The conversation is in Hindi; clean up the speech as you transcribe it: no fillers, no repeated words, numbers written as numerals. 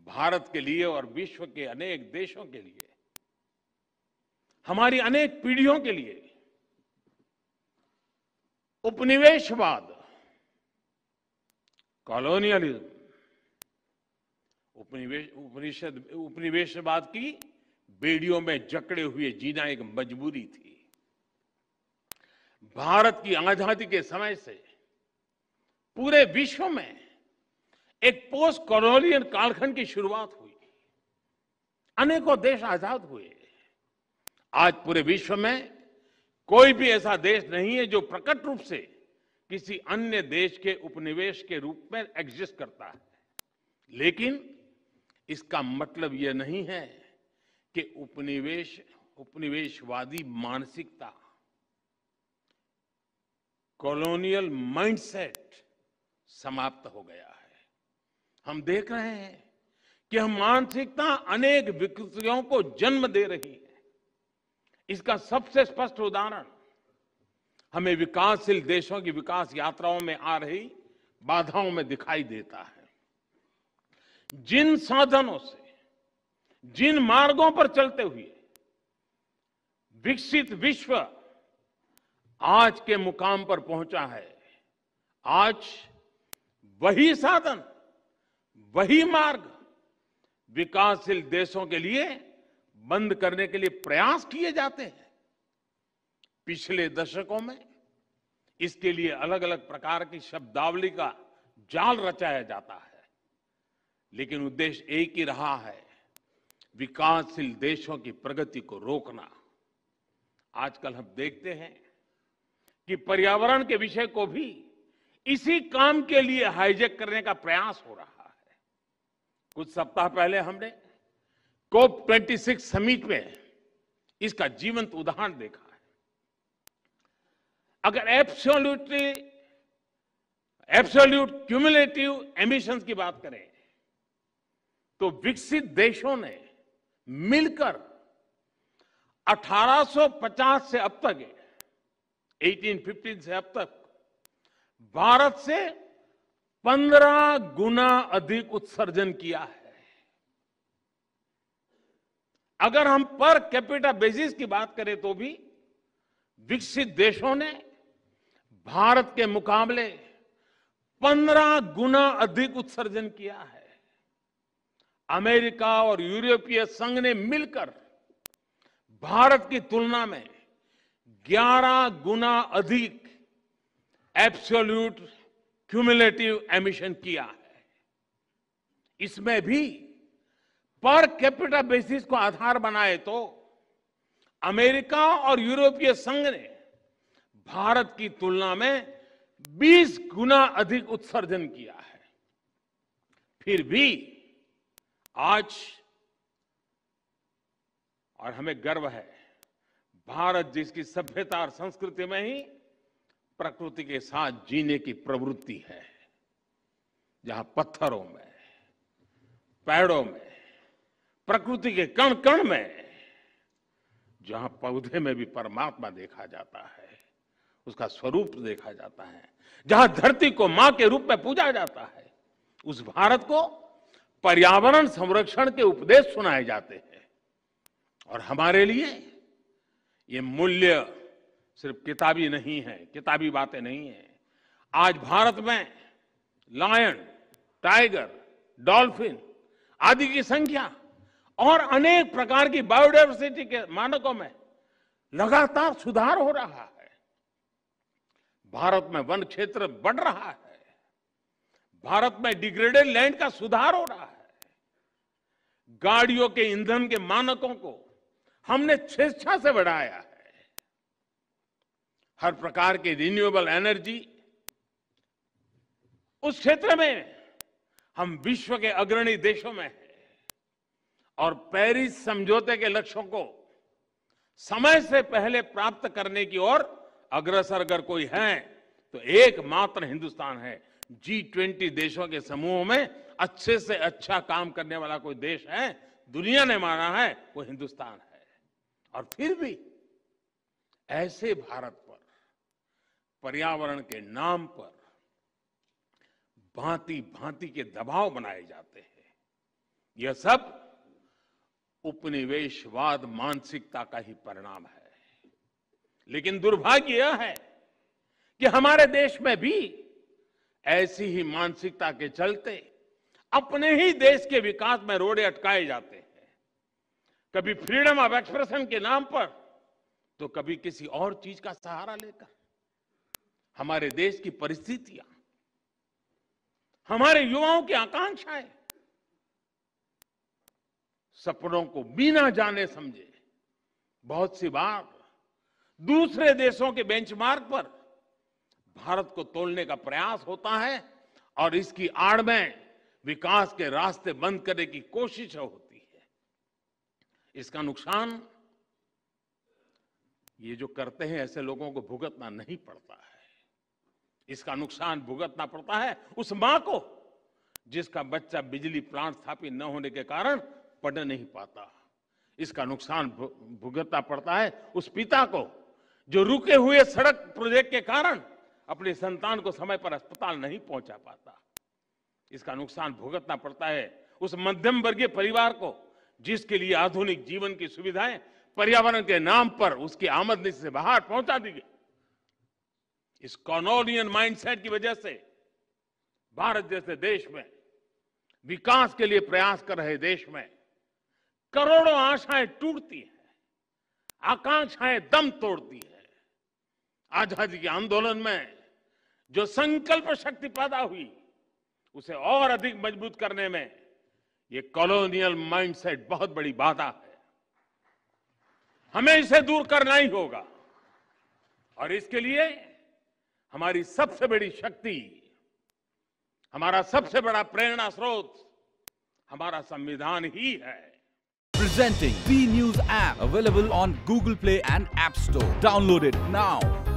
भारत के लिए और विश्व के अनेक देशों के लिए, हमारी अनेक पीढ़ियों के लिए उपनिवेशवाद, कॉलोनियलिज्म, उपनिवेशवाद की बेड़ियों में जकड़े हुए जीना एक मजबूरी थी। भारत की आजादी के समय से पूरे विश्व में एक पोस्ट कॉलोनियल कालखंड की शुरुआत हुई। अनेकों देश आजाद हुए। आज पूरे विश्व में कोई भी ऐसा देश नहीं है जो प्रकट रूप से किसी अन्य देश के उपनिवेश के रूप में एग्जिस्ट करता है। लेकिन इसका मतलब यह नहीं है कि उपनिवेशवादी मानसिकता, कॉलोनियल माइंडसेट समाप्त हो गया है। हम देख रहे हैं कि हम मानसिकता अनेक विकृतियों को जन्म दे रही है। इसका सबसे स्पष्ट उदाहरण हमें विकासशील देशों की विकास यात्राओं में आ रही बाधाओं में दिखाई देता है। जिन साधनों से, जिन मार्गों पर चलते हुए विकसित विश्व आज के मुकाम पर पहुंचा है, आज वही साधन, वही मार्ग विकासशील देशों के लिए बंद करने के लिए प्रयास किए जाते हैं। पिछले दशकों में इसके लिए अलग अलग प्रकार की शब्दावली का जाल रचाया जाता है, लेकिन उद्देश्य एक ही रहा है, विकासशील देशों की प्रगति को रोकना। आजकल हम देखते हैं कि पर्यावरण के विषय को भी इसी काम के लिए हाईजैक करने का प्रयास हो रहा है। कुछ सप्ताह पहले हमने COP26 समिट में इसका जीवंत उदाहरण देखा है। अगर एब्सोल्यूट क्यूमुलेटिव एमिशंस की बात करें तो विकसित देशों ने मिलकर 1850 से अब तक, 1815 से अब तक भारत से 15 गुना अधिक उत्सर्जन किया है। अगर हम पर कैपिटा बेसिस की बात करें तो भी विकसित देशों ने भारत के मुकाबले 15 गुना अधिक उत्सर्जन किया है। अमेरिका और यूरोपीय संघ ने मिलकर भारत की तुलना में 11 गुना अधिक एब्सोल्यूट क्यूमुलेटिव एमिशन किया है। इसमें भी पर कैपिटा बेसिस को आधार बनाए तो अमेरिका और यूरोपीय संघ ने भारत की तुलना में 20 गुना अधिक उत्सर्जन किया है। फिर भी आज, और हमें गर्व है, भारत जिसकी सभ्यता और संस्कृति में ही प्रकृति के साथ जीने की प्रवृत्ति है, जहां पत्थरों में, पेड़ों में, प्रकृति के कण कण में, जहां पौधे में भी परमात्मा देखा जाता है, उसका स्वरूप देखा जाता है, जहां धरती को मां के रूप में पूजा जाता है, उस भारत को पर्यावरण संरक्षण के उपदेश सुनाए जाते हैं। और हमारे लिए ये मूल्य सिर्फ किताबी नहीं है, किताबी बातें नहीं है। आज भारत में लायन, टाइगर, डॉल्फिन आदि की संख्या और अनेक प्रकार की बायोडायवर्सिटी के मानकों में लगातार सुधार हो रहा है। भारत में वन क्षेत्र बढ़ रहा है। भारत में डिग्रेडेड लैंड का सुधार हो रहा है। गाड़ियों के ईंधन के मानकों को हमने स्वेच्छा से बढ़ाया है। हर प्रकार की रिन्यूएबल एनर्जी, उस क्षेत्र में हम विश्व के अग्रणी देशों में हैं। और पेरिस समझौते के लक्ष्यों को समय से पहले प्राप्त करने की ओर अग्रसर अगर कोई है तो एकमात्र हिंदुस्तान है। G20 देशों के समूह में अच्छे से अच्छा काम करने वाला कोई देश है, दुनिया ने माना है, वो हिंदुस्तान है। और फिर भी ऐसे भारत पर पर्यावरण के नाम पर भांति भांति के दबाव बनाए जाते हैं। यह सब उपनिवेशवाद मानसिकता का ही परिणाम है। लेकिन दुर्भाग्य यह है कि हमारे देश में भी ऐसी ही मानसिकता के चलते अपने ही देश के विकास में रोड़े अटकाए जाते हैं, कभी फ्रीडम ऑफ एक्सप्रेशन के नाम पर तो कभी किसी और चीज का सहारा लेकर। हमारे देश की परिस्थितियां, हमारे युवाओं की आकांक्षाएं, सपनों को बिना जाने समझे बहुत सी बार दूसरे देशों के बेंचमार्क पर भारत को तोड़ने का प्रयास होता है और इसकी आड़ में विकास के रास्ते बंद करने की कोशिश होती है। इसका नुकसान ये जो करते हैं ऐसे लोगों को भुगतना नहीं पड़ता है। इसका नुकसान भुगतना पड़ता है उस मां को जिसका बच्चा बिजली प्लांट स्थापित न होने के कारण पढ़ नहीं पाता। इसका नुकसान भुगतना पड़ता है उस पिता को जो रुके हुए सड़क प्रोजेक्ट के कारण अपने संतान को समय पर अस्पताल नहीं पहुंचा पाता। इसका नुकसान भुगतना पड़ता है उस मध्यम वर्गीय परिवार को जिसके लिए आधुनिक जीवन की सुविधाएं पर्यावरण के नाम पर उसकी आमदनी से बाहर पहुंचा दी गई। इस कॉलोनियल माइंडसेट की वजह से भारत जैसे देश में, विकास के लिए प्रयास कर रहे देश में करोड़ों आशाएं टूटती हैं, आकांक्षाएं दम तोड़ती हैं। आजादी के आंदोलन में जो संकल्प शक्ति पैदा हुई उसे और अधिक मजबूत करने में ये कॉलोनियल माइंडसेट बहुत बड़ी बाधा है। हमें इसे दूर करना ही होगा और इसके लिए हमारी सबसे बड़ी शक्ति, हमारा सबसे बड़ा प्रेरणा स्रोत हमारा संविधान ही है। Presenting V News app available on Google Play and App Store. Download it now.